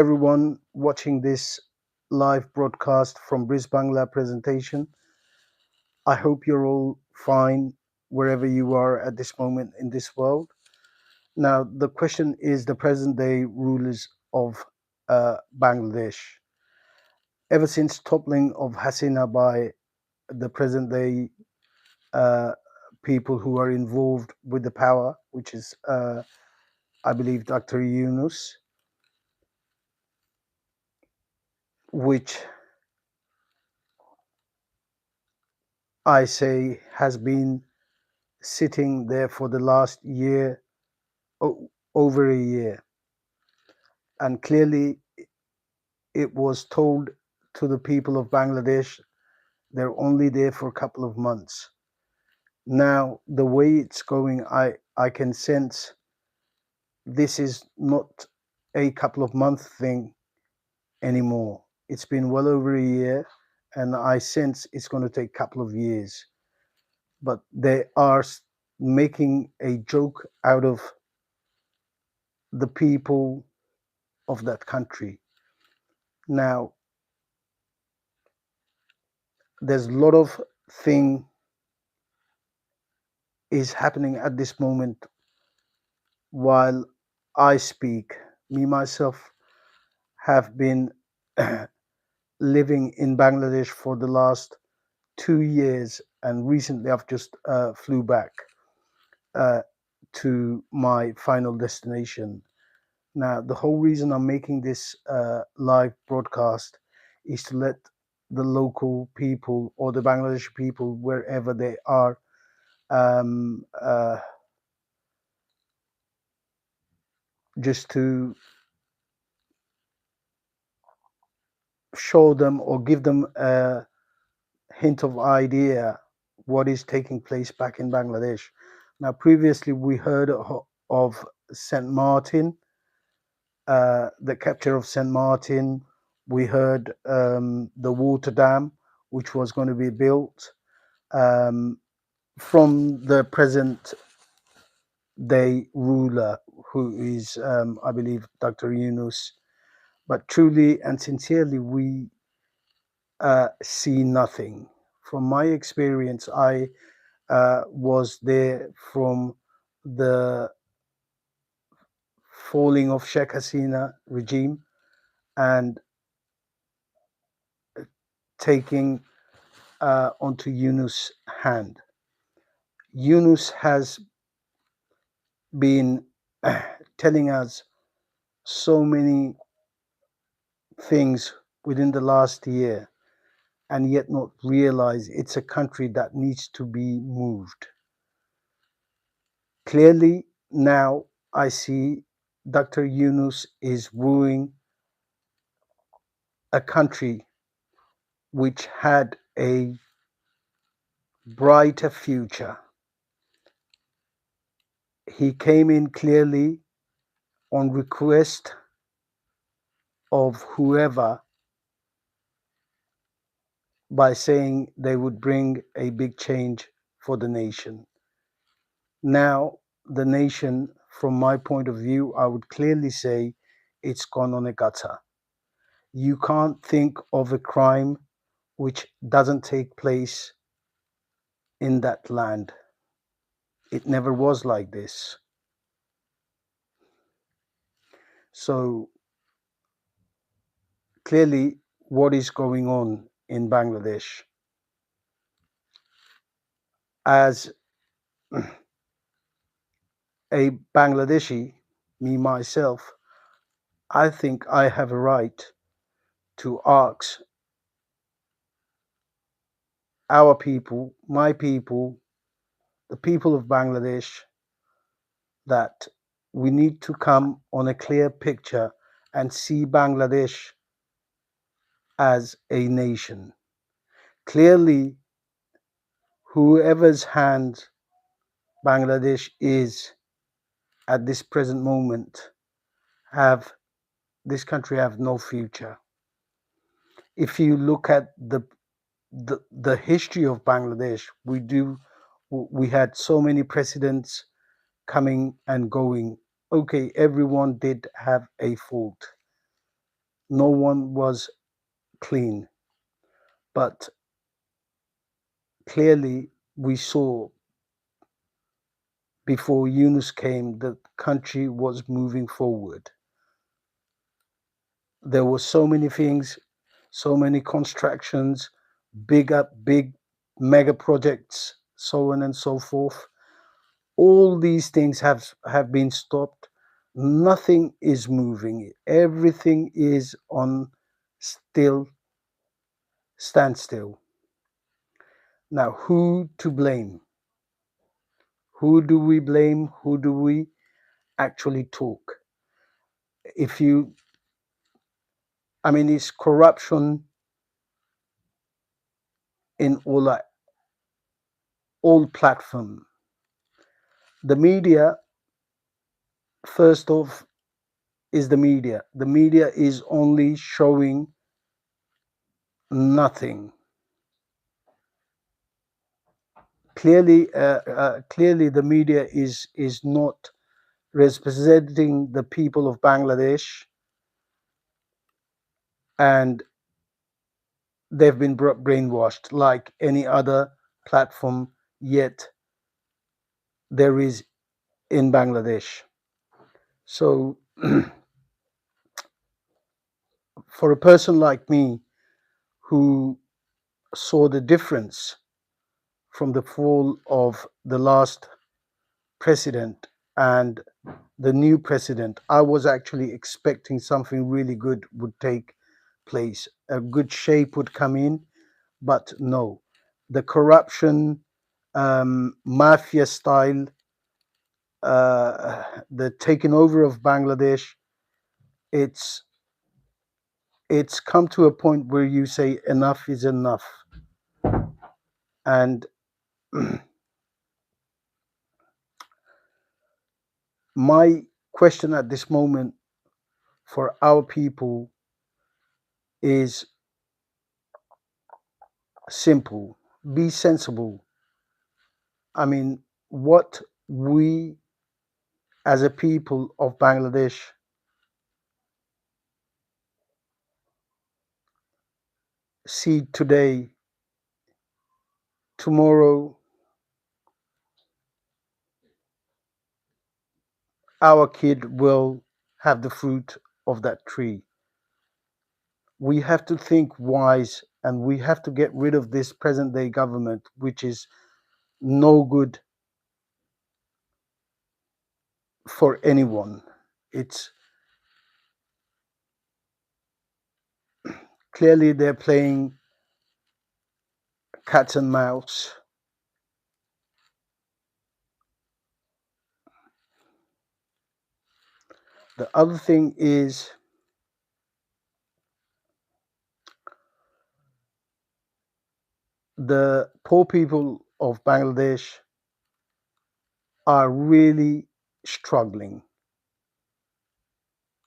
everyone watching this live broadcast from BreezeBangla presentation. I hope you're all fine wherever you are at this moment in this world. Now, the question is the present day rulers of Bangladesh. Ever since toppling of Hasina by the present day uh, people who are involved with the power, which is, I believe, Dr. Yunus, which I say has been sitting there for the last year, over a year. And clearly, it was told to the people of Bangladesh they're only there for a couple of months. Now, the way it's going, I can sense this is not a couple of month thing anymore. It's been well over a year, and I sense it's going to take a couple of years. But they are making a joke out of the people of that country. Now, there's a lot of thing is happening at this moment while I speak. Me myself have been living in Bangladesh for the last 2 years, and recently I've just flew back uh, to my final destination. Now, the whole reason I'm making this live broadcast is to let the local people or the Bangladeshi people, wherever they are, um, uh, just to show them or give them a hint of idea what is taking place back in Bangladesh. Now, previously we heard of St. Martin, the capture of St. Martin. We heard the water dam, which was going to be built um, from the present day ruler, who is, I believe, Dr. Yunus. But truly and sincerely, we see nothing. From my experience, I was there from the falling of Sheikh Hasina regime and taking onto Yunus' hand. Yunus has been telling us so many things within the last year and yet not realize it's a country that needs to be moved. Clearly, now I see Dr. Yunus is wooing a country which had a brighter future. He came in clearly on request of whoever by saying they would bring a big change for the nation. Now, the nation, from my point of view, I would clearly say it's gone on a gutter. You can't think of a crime which doesn't take place in that land. It never was like this. So, clearly, what is going on in Bangladesh? As a Bangladeshi, me myself, I think I have a right to ask our people, my people, the people of Bangladesh, that we need to come on a clear picture and see Bangladesh as a nation. Clearly, whoever's hand Bangladesh is at this present moment have this country have no future. If you look at the history of Bangladesh, we had so many presidents coming and going. Okay, everyone did have a fault, No one was clean. But clearly, we saw before Yunus came that the country was moving forward. There were so many things, so many constructions, big mega projects, so on and so forth. All these things have been stopped. Nothing is moving. Everything is on still standstill. Now, who to blame? Who do we blame? Who do we actually talk? If you, I mean, it's corruption in all platform. The media, first off, is the media. The media is only showing nothing. Clearly, the media is not representing the people of Bangladesh, and they've been brainwashed like any other platform. Yet there is in Bangladesh. So, for a person like me who saw the difference from the fall of the last president and the new president, I was actually expecting something really good would take place. A good shape would come in, but no. The corruption, mafia style, the taking over of Bangladesh, it's it's come to a point where you say enough is enough. And my question at this moment for our people is simple: be sensible. I mean, what we as a people of Bangladesh see today, tomorrow, our kid will have the fruit of that tree. We have to think wise, and we have to get rid of this present day government, which is no good for anyone. It's clearly they're playing cats and mouse. The other thing is the poor people of Bangladesh are really struggling.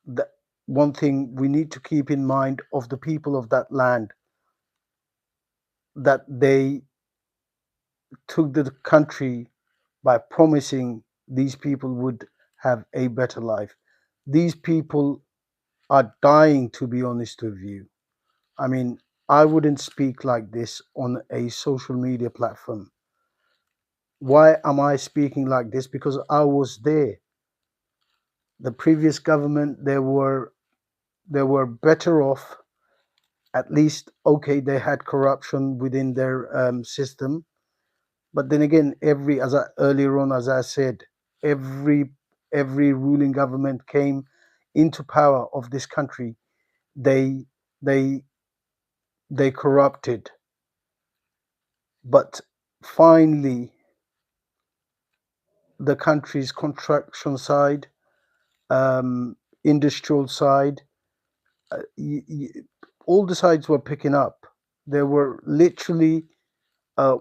The one thing we need to keep in mind of the people of that land, that they took the country by promising these people would have a better life. These people are dying, to be honest with you. I mean, I wouldn't speak like this on a social media platform. Why am I speaking like this? Because I was there. The previous government, they were better off. At least, okay, they had corruption within their system. But then again, earlier on, as I said, every every ruling government came into power of this country, they they they corrupted. But finally, the country's construction side, um, industrial side, y- y- all the sides were picking up. They were literally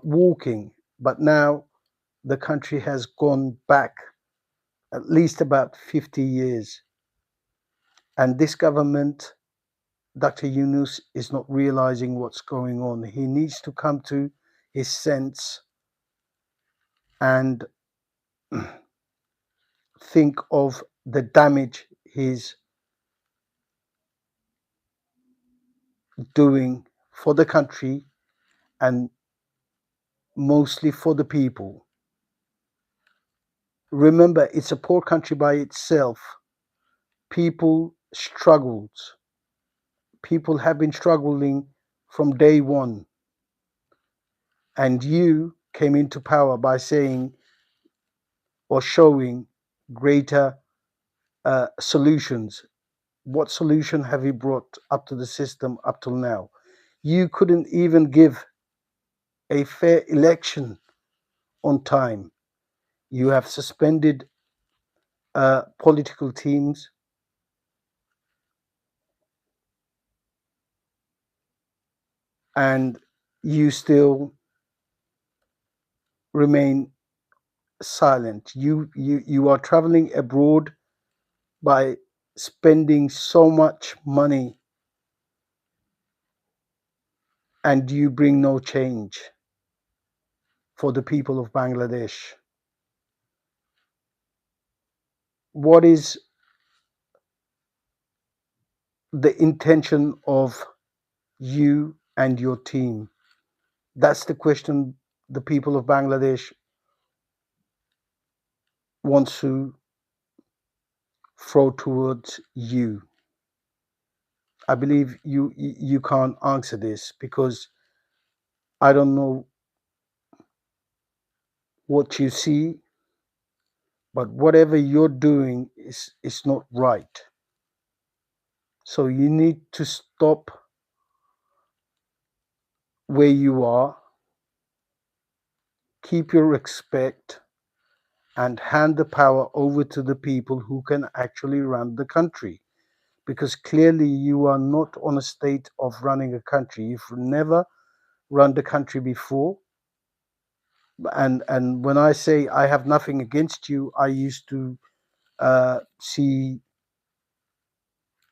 walking. But now the country has gone back at least about 50 years. And this government, Dr. Yunus, is not realizing what's going on. He needs to come to his sense and think of the damage doing for the country and mostly for the people. Remember, it's a poor country by itself. People struggled. People have been struggling from day one. And you came into power by saying or showing greater solutions. What solution have you brought up to the system up till now? You couldn't even give a fair election on time. You have suspended political teams, and you still remain silent. You are traveling abroad by spending so much money, and you bring no change for the people of Bangladesh. What is the intention of you and your team? That's the question the people of Bangladesh wants to throw towards you. I believe you can't answer this because I don't know what you see, but whatever you're doing is not right. So you need to stop where you are, keep your respect, and hand the power over to the people who can actually run the country. Because clearly you are not on a state of running a country. You've never run the country before. And when I say I have nothing against you, I used to see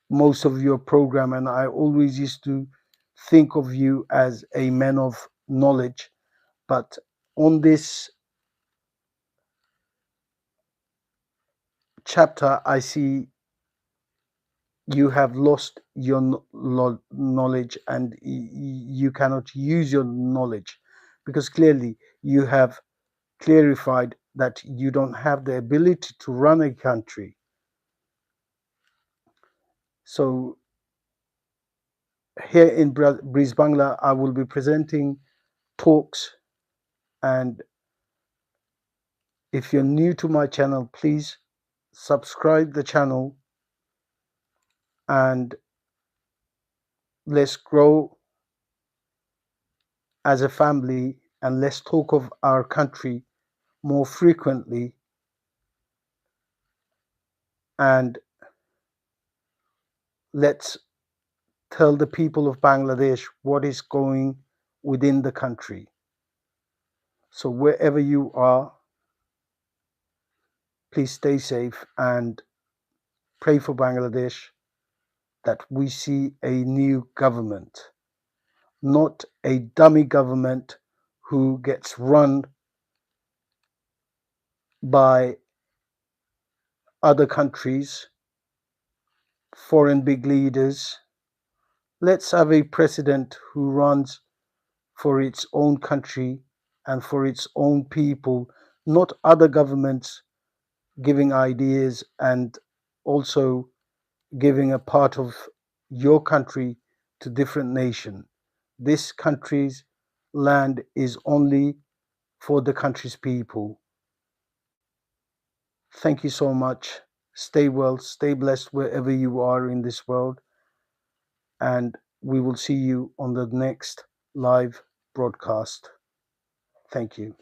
most of your program, and I always used to think of you as a man of knowledge. But on this chapter, I see you have lost your knowledge, and you cannot use your knowledge because clearly you have clarified that you don't have the ability to run a country. So here in BreezeBangla, I will be presenting talks, and if you're new to my channel, please subscribe the channel and let's grow as a family, and let's talk of our country more frequently, and let's tell the people of Bangladesh what is going within the country. So wherever you are, please stay safe and pray for Bangladesh that we see a new government, not a dummy government who gets run by other countries, foreign big leaders. Let's have a president who runs for its own country and for its own people, not other governments giving ideas and also giving a part of your country to different nation. This country's land is only for the country's people. Thank you so much. Stay well, stay blessed wherever you are in this world, and we will see you on the next live broadcast. Thank you.